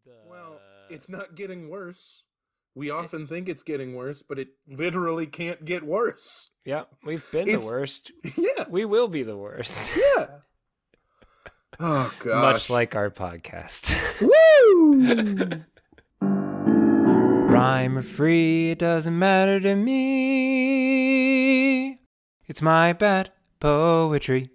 Well, it's not getting worse. We often think it's getting worse, but it literally can't get worse. Yeah, we've been the worst. Yeah. We will be the worst. Yeah. Oh, gosh. Much like our podcast. Woo! Rhyme or free, it doesn't matter to me. It's my bad poetry.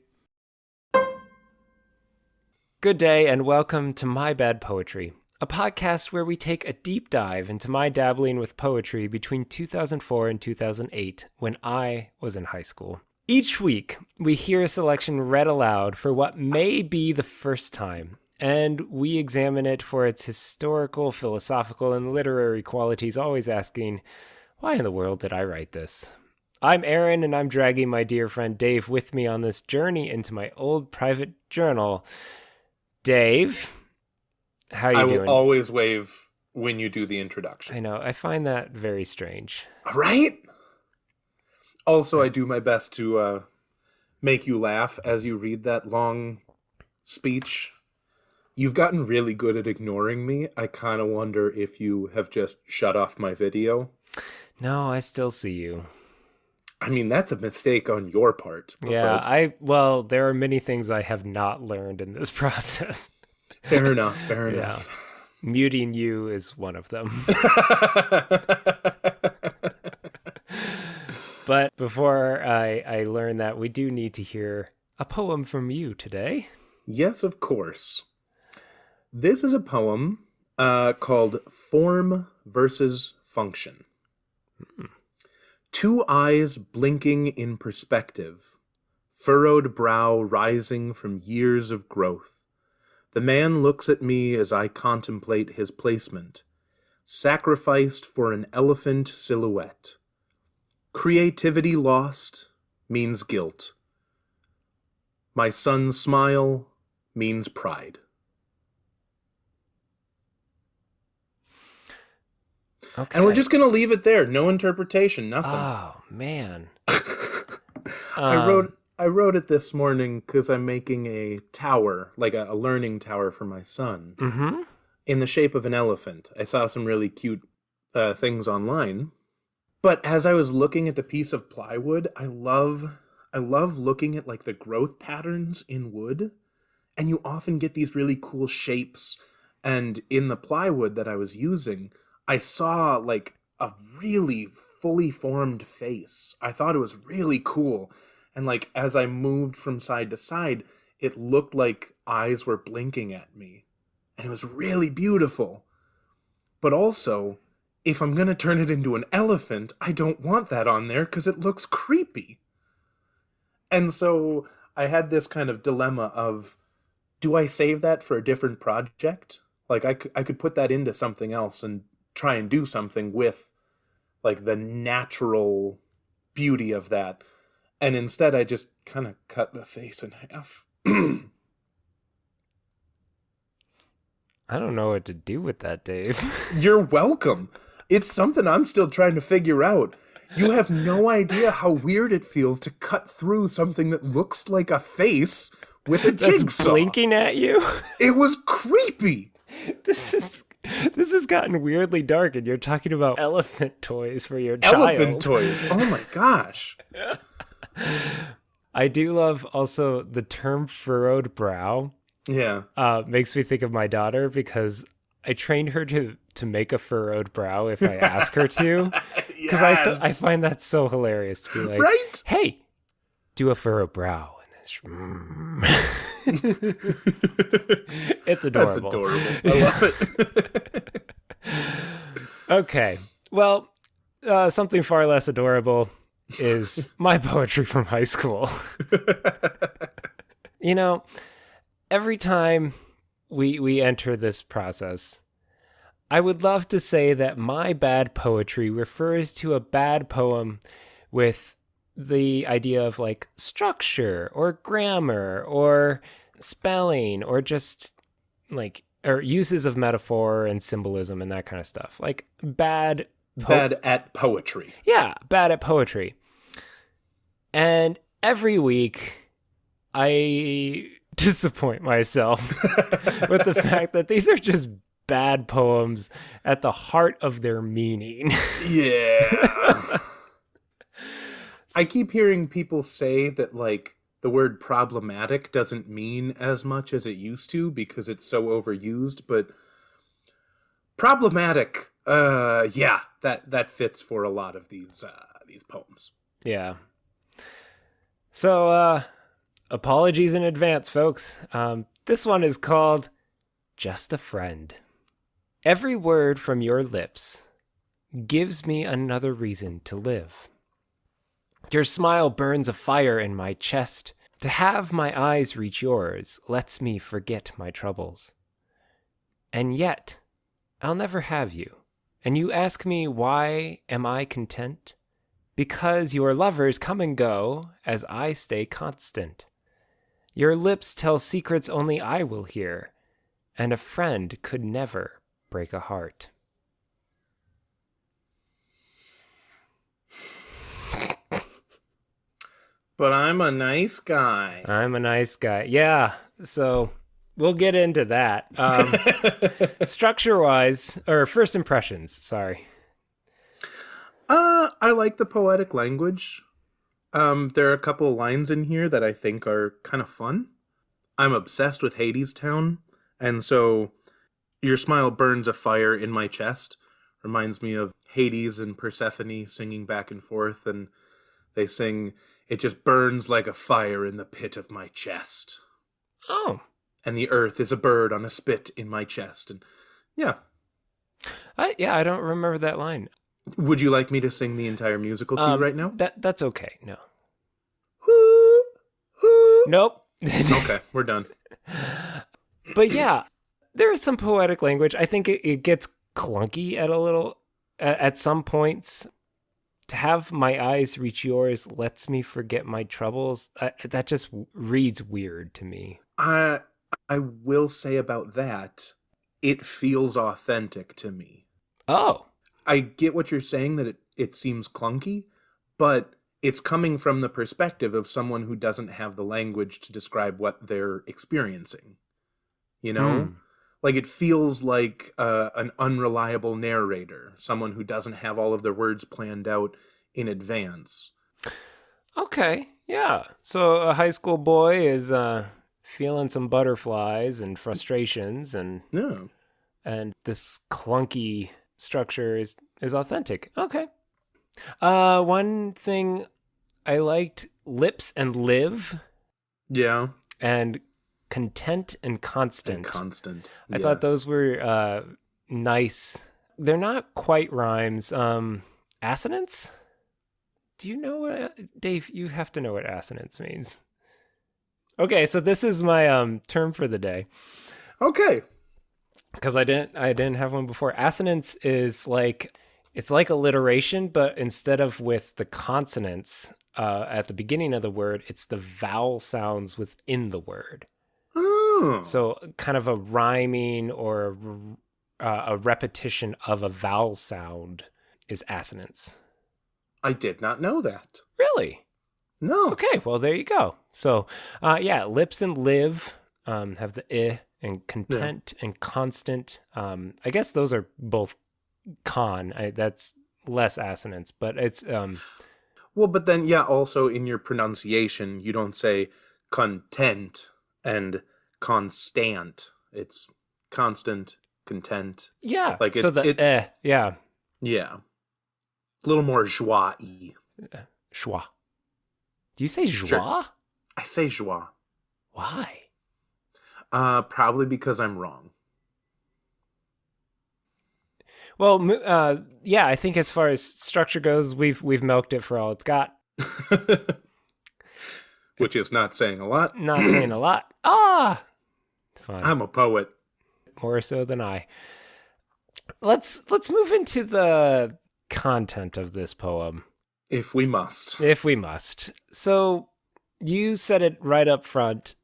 Good day and welcome to My Bad Poetry, a podcast where we take a deep dive into my dabbling with poetry between 2004 and 2008 when I was in high school. Each week, we hear a selection read aloud for what may be the first time, and we examine it for its historical, philosophical, and literary qualities, always asking, why in the world did I write this? I'm Aaron, and I'm dragging my dear friend Dave with me on this journey into my old private journal. Dave, how are you doing? I will always wave when you do the introduction. I know. I find that very strange. Right? Also, I do my best to make you laugh as you read that long speech. You've gotten really good at ignoring me. I kind of wonder if you have just shut off my video. No, I still see you. I mean, that's a mistake on your part. Yeah, well, there are many things I have not learned in this process. Fair enough. Yeah. Muting you is one of them. But before I learn that, we do need to hear a poem from you today. Yes, of course. This is a poem called Form versus Function. Two eyes blinking in perspective, furrowed brow rising from years of growth. The man looks at me as I contemplate his placement, sacrificed for an elephant silhouette. Creativity lost means guilt. My son's smile means pride. Okay. And we're just going to leave it there. No interpretation, nothing. Oh, man. I wrote it this morning because I'm making a tower, like a learning tower for my son, in the shape of an elephant. I saw some really cute things online. But as I was looking at the piece of plywood, I love looking at like the growth patterns in wood. And you often get these really cool shapes. And in the plywood that I was using, I saw like a really fully formed face. I thought it was really cool. And like as I moved from side to side, it looked like eyes were blinking at me. And it was really beautiful. But also, if I'm going to turn it into an elephant, I don't want that on there because it looks creepy. And so I had this kind of dilemma of, do I save that for a different project? Like I could put that into something else and try and do something with like the natural beauty of that. And instead I just kind of cut the face in half. I don't know what to do with that, Dave. You're welcome. It's something I'm still trying to figure out. You have no idea how weird it feels to cut through something that looks like a face with a jigsaw. That's blinking at you? It was creepy. This has gotten weirdly dark, and you're talking about elephant toys for your child. Elephant toys. Oh my gosh. I do love also the term furrowed brow. Yeah. Makes me think of my daughter because I trained her to make a furrowed brow if I ask her to. Because Yes. I find that so hilarious to be like, Right? Hey, do a furrowed brow. And then it's adorable. That's adorable. I love it. Okay. Well, something far less adorable is my poetry from high school. You know, every time we enter this process, I would love to say that my bad poetry refers to a bad poem with the idea of like structure or grammar or spelling or just like or uses of metaphor and symbolism and that kind of stuff. Like bad at poetry. Yeah, bad at poetry. And every week I disappoint myself with the fact that these are just bad poems at the heart of their meaning. Yeah. I keep hearing people say that, like, the word problematic doesn't mean as much as it used to because it's so overused, but problematic, yeah, that fits for a lot of these poems. Yeah. So, apologies in advance, folks. This one is called Just a Friend. Every word from your lips gives me another reason to live. Your smile burns a fire in my chest. To have my eyes reach yours lets me forget my troubles. And yet, I'll never have you. And you ask me, why am I content? Because your lovers come and go as I stay constant. Your lips tell secrets only I will hear, and a friend could never break a heart. But I'm a nice guy. I'm a nice guy. Yeah, so we'll get into that. Structure-wise, or first impressions, sorry. I like the poetic language. There are a couple of lines in here that I think are kind of fun. I'm obsessed with Hadestown, and so your smile burns a fire in my chest. Reminds me of Hades and Persephone singing back and forth, and they sing, it just burns like a fire in the pit of my chest. Oh. And the earth is a bird on a spit in my chest. And yeah. I don't remember that line. Would you like me to sing the entire musical to you right now? That's okay. No. Hoo, hoo. Nope. Okay, we're done. But yeah, there is some poetic language. I think it gets clunky at some points. To have my eyes reach yours lets me forget my troubles. That just reads weird to me. I will say about that, it feels authentic to me. Oh. I get what you're saying, that it seems clunky, but it's coming from the perspective of someone who doesn't have the language to describe what they're experiencing. You know? Like, it feels like an unreliable narrator, someone who doesn't have all of their words planned out in advance. Okay, yeah. So a high school boy is feeling some butterflies and frustrations, and this clunky structure is authentic. Okay. One thing I liked, lips and live. Yeah. And content and constant. I thought those were nice. They're not quite rhymes. Assonance? Do you know what, Dave, you have to know what assonance means. Okay, so this is my term for the day. Okay. Because I didn't have one before. Assonance is it's like alliteration, but instead of with the consonants at the beginning of the word, it's the vowel sounds within the word. Oh. So kind of a rhyming or a repetition of a vowel sound is assonance. I did not know that. Really? No. Okay, well, there you go. So, lips and live have the I, and content and constant. I guess those are both that's less assonance, but it's... Well, but then, also in your pronunciation, you don't say content and constant. It's constant, content. Yeah, like so the yeah. Yeah. A little more joie-y. Joie. Do you say joie? Sure. I say joie. Why? Probably because I'm wrong. Well, I think as far as structure goes, we've milked it for all it's got. Which is not saying a lot. Not saying a lot. Ah! Fun. I'm a poet. More so than I. Let's move into the content of this poem. If we must. If we must. So, you said it right up front,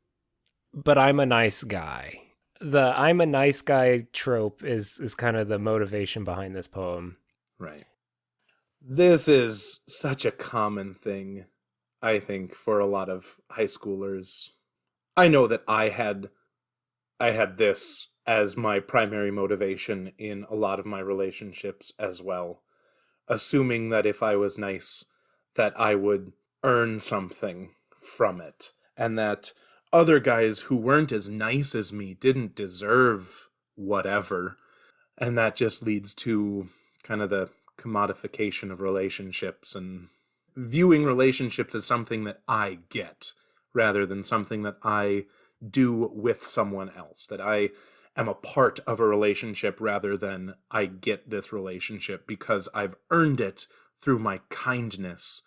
but I'm a nice guy. The I'm a nice guy trope is kind of the motivation behind this poem. Right. This is such a common thing, I think, for a lot of high schoolers. I know that I had this as my primary motivation in a lot of my relationships as well. Assuming that if I was nice, that I would earn something from it. And that other guys who weren't as nice as me didn't deserve whatever. And that just leads to kind of the commodification of relationships and viewing relationships as something that I get rather than something that I do with someone else, that I am a part of a relationship rather than I get this relationship because I've earned it through my kindness.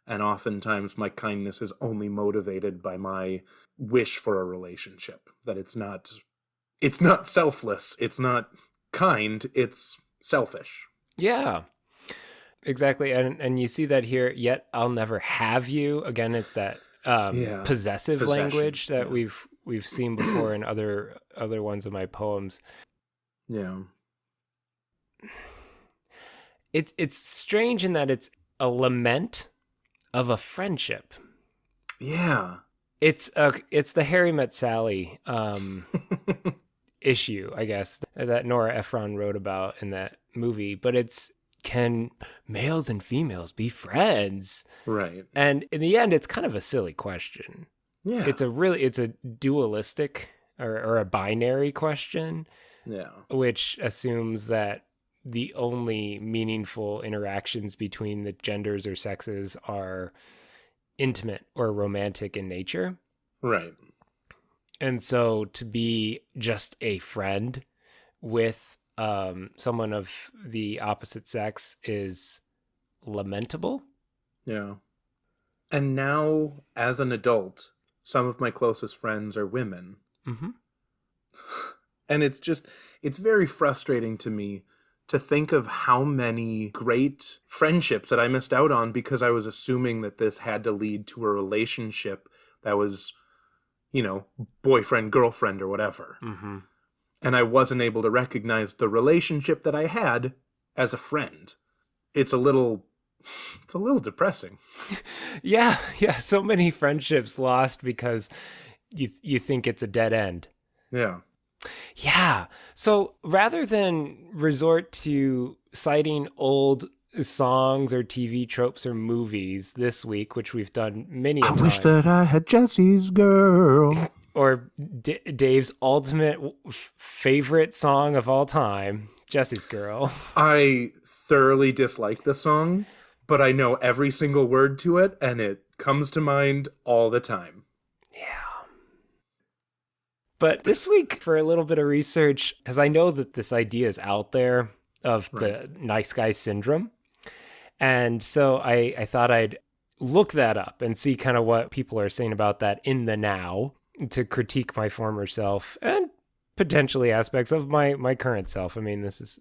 And oftentimes my kindness is only motivated by my wish for a relationship, that it's not selfless, it's not kind, it's selfish. Yeah, exactly. And you see that here, yet I'll never have you. Again, it's that possessive language that we've seen before in other ones of my poems. Yeah. It's strange in that it's a lament of a friendship. Yeah. It's the Harry Met Sally issue, I guess, that Nora Ephron wrote about in that movie. But it's, can males and females be friends? Right. And in the end, it's kind of a silly question. Yeah. It's a dualistic or a binary question. Yeah. Which assumes that the only meaningful interactions between the genders or sexes are intimate or romantic in nature. Right. And so to be just a friend with someone of the opposite sex is lamentable. Yeah. And now, as an adult, some of my closest friends are women. Mm-hmm. And it's very frustrating to me to think of how many great friendships that I missed out on because I was assuming that this had to lead to a relationship that was, boyfriend, girlfriend, or whatever. Mm-hmm. And I wasn't able to recognize the relationship that I had as a friend. It's a little depressing. Yeah. So many friendships lost because you think it's a dead end. Yeah. Yeah. So rather than resort to citing old songs or TV tropes or movies this week, which we've done many times. I wish that I had Jesse's Girl. Or Dave's ultimate favorite song of all time, Jesse's Girl. I thoroughly dislike the song, but I know every single word to it, and it comes to mind all the time. Yeah. But this week, for a little bit of research, because I know that this idea is out there of the nice guy syndrome. And so I thought I'd look that up and see kind of what people are saying about that in the now to critique my former self and potentially aspects of my current self. I mean, this is...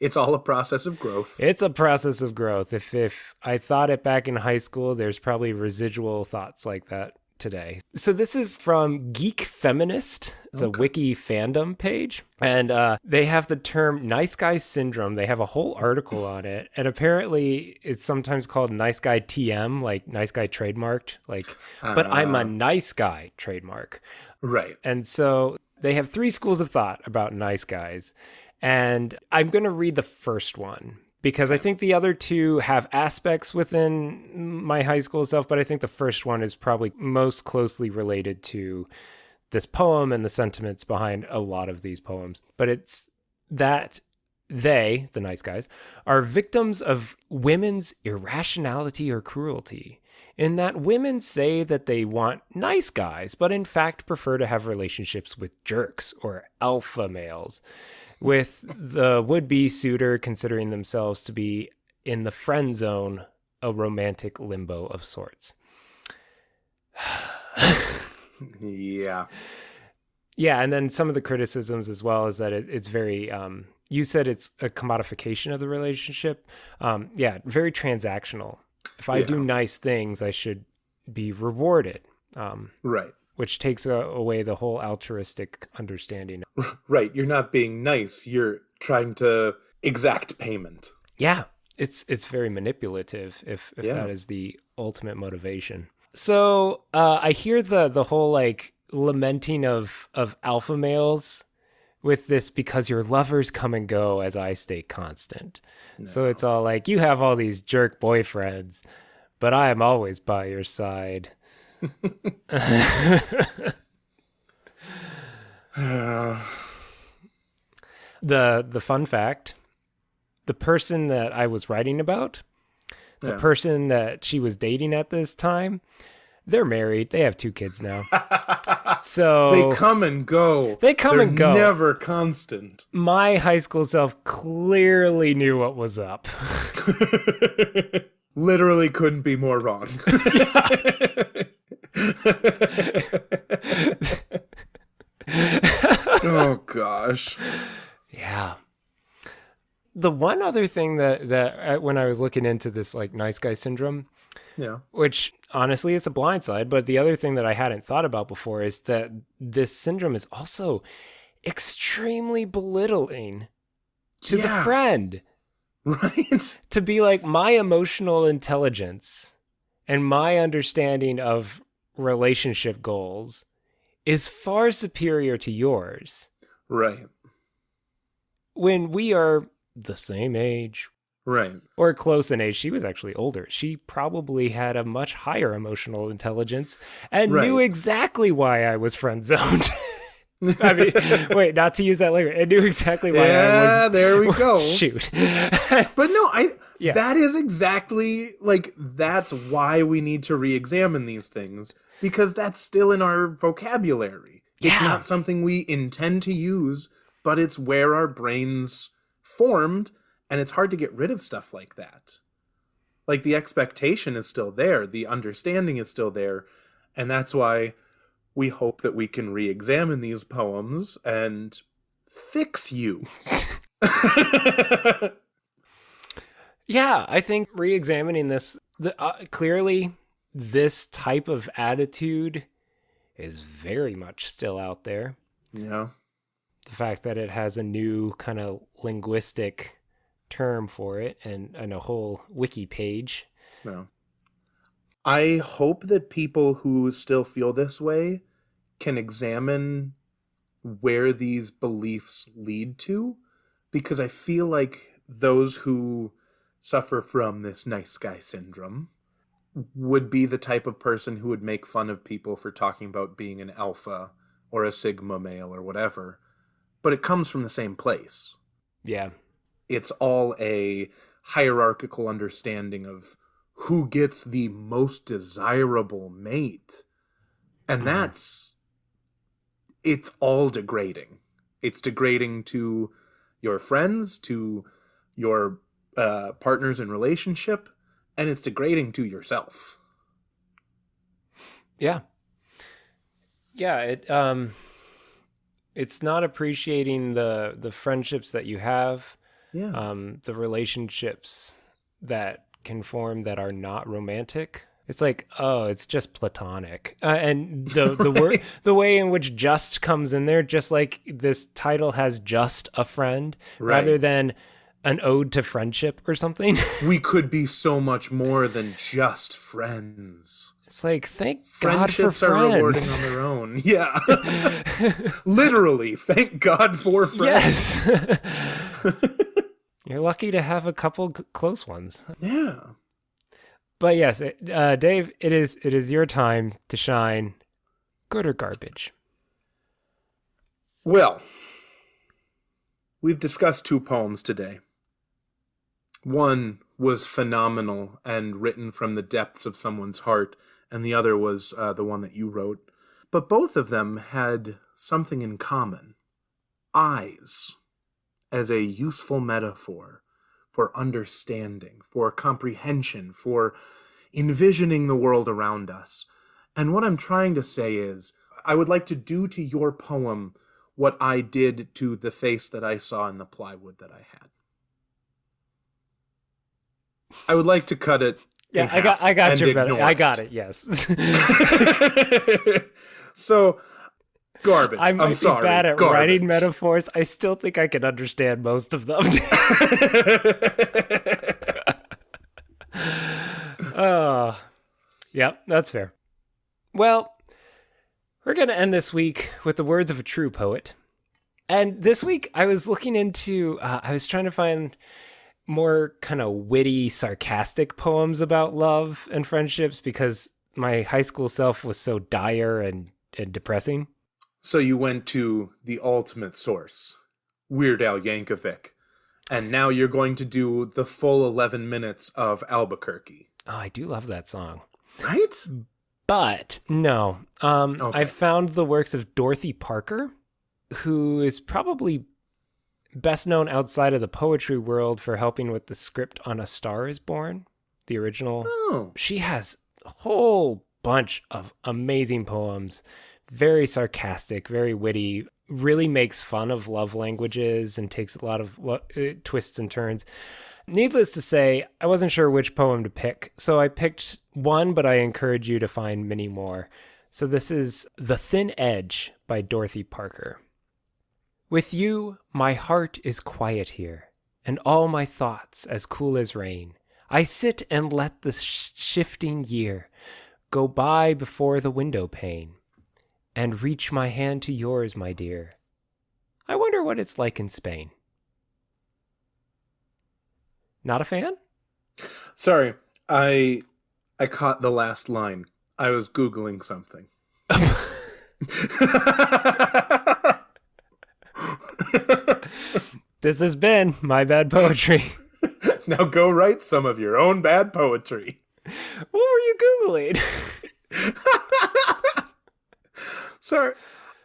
it's all a process of growth. It's a process of growth. If I thought it back in high school, there's probably residual thoughts like that today. So this is from Geek Feminist. It's a wiki fandom page. And they have the term nice guy syndrome. They have a whole article on it. And apparently it's sometimes called nice guy TM, like nice guy trademarked, but I'm a nice guy trademark. Right. And so they have 3 schools of thought about nice guys. And I'm going to read the first one because I think the other 2 have aspects within my high school self, but I think the first one is probably most closely related to this poem and the sentiments behind a lot of these poems. But it's that they, the nice guys, are victims of women's irrationality or cruelty, in that women say that they want nice guys, but in fact prefer to have relationships with jerks or alpha males, with the would-be suitor considering themselves to be in the friend zone, a romantic limbo of sorts. Yeah. Yeah, and then some of the criticisms as well is that it's very, you said it's a commodification of the relationship. Very transactional. If I do nice things, I should be rewarded. Right. Which takes away the whole altruistic understanding. Right. You're not being nice. You're trying to exact payment. Yeah. It's very manipulative if that is the ultimate motivation. So I hear the whole lamenting of alpha males with this because your lovers come and go as I stay constant. No. So it's all like, you have all these jerk boyfriends, but I am always by your side. The fun fact, the person that I was writing about, the person that she was dating at this time, they're married. They have 2 kids now. So they come and go. They're Never constant. My high school self clearly knew what was up. Literally couldn't be more wrong. Oh gosh. Yeah. The one other thing that when I was looking into this like nice guy syndrome, which honestly is a blindside, but the other thing that I hadn't thought about before is that this syndrome is also extremely belittling to the friend. Right? To be like, my emotional intelligence and my understanding of relationship goals is far superior to yours. Right. When we are the same age. Right. Or close in age. She was actually older. She probably had a much higher emotional intelligence and knew exactly why I was friend zoned. I mean, wait, not to use that later. I knew exactly why I was. Yeah, there we go. Shoot. But no, that is exactly, like, that's why we need to re-examine these things, because that's still in our vocabulary. It's not something we intend to use, but it's where our brains formed, and it's hard to get rid of stuff like that. Like, the expectation is still there, the understanding is still there, and that's why we hope that we can re-examine these poems and fix you. Yeah, I think re-examining this, clearly this type of attitude is very much still out there. Yeah. The fact that it has a new kind of linguistic term for it and a whole wiki page. No. I hope that people who still feel this way can examine where these beliefs lead to, because I feel like those who suffer from this nice guy syndrome would be the type of person who would make fun of people for talking about being an alpha or a sigma male or whatever. But it comes from the same place. Yeah. It's all a hierarchical understanding of who gets the most desirable mate. And it's all degrading. It's degrading to your friends, to your partners in relationship, and it's degrading to yourself. Yeah. Yeah, it's not appreciating the friendships that you have. Yeah. The relationships that can form that are not romantic. It's like, oh, it's just platonic. And the word, the way in which just comes in there, just like this title has just a friend, rather than an ode to friendship or something. We could be so much more than just friends. It's like, thank God for friends. Friendships are rewarding on their own. Yeah. Literally, thank God for friends. Yes. You're lucky to have a couple close ones. Yeah. But yes, Dave, it is your time to shine. Good or garbage? Well, we've discussed 2 poems today. One was phenomenal and written from the depths of someone's heart, and the other was the one that you wrote. But both of them had something in common. Eyes, as a useful metaphor for understanding, for comprehension, for envisioning the world around us. And what I'm trying to say is, I would like to do to your poem what I did to the face that I saw in the plywood that I had. I would like to cut it. Yeah, I got your better. I got it. Yes. So, garbage. I might I'm sorry. Be bad at garbage. writing metaphors. I still think I can understand most of them. Yep, that's fair. Well, we're going to end this week with the words of a true poet. And this week I was looking into, I was trying to find more kind of witty, sarcastic poems about love and friendships because my high school self was so dire and depressing. So you went to the ultimate source, Weird Al Yankovic, and now you're going to do the full 11 minutes of Albuquerque. Oh, I do love that song. Right? But no, Okay. I found the works of Dorothy Parker, who is probably best known outside of the poetry world for helping with the script on A Star is Born, the original. Oh. She has a whole bunch of amazing poems, very sarcastic, very witty, really makes fun of love languages and takes a lot of twists and turns. Needless to say, I wasn't sure which poem to pick, so I picked one, but I encourage you to find many more. So this is The Thin Edge by Dorothy Parker. With you, my heart is quiet here, and all my thoughts as cool as rain. I sit and let the shifting year go by before the window pane, and reach my hand to yours, my dear. I wonder what it's like in Spain. Not a fan? Sorry, I caught the last line. I was Googling something. This has been My Bad Poetry. Now go write some of your own bad poetry. What were you Googling? Sorry,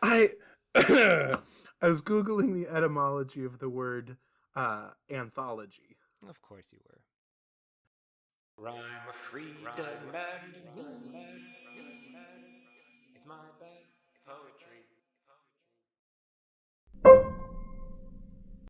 I was Googling the etymology of the word anthology. Of course you were. Rhyme or free, doesn't matter. It's my bad.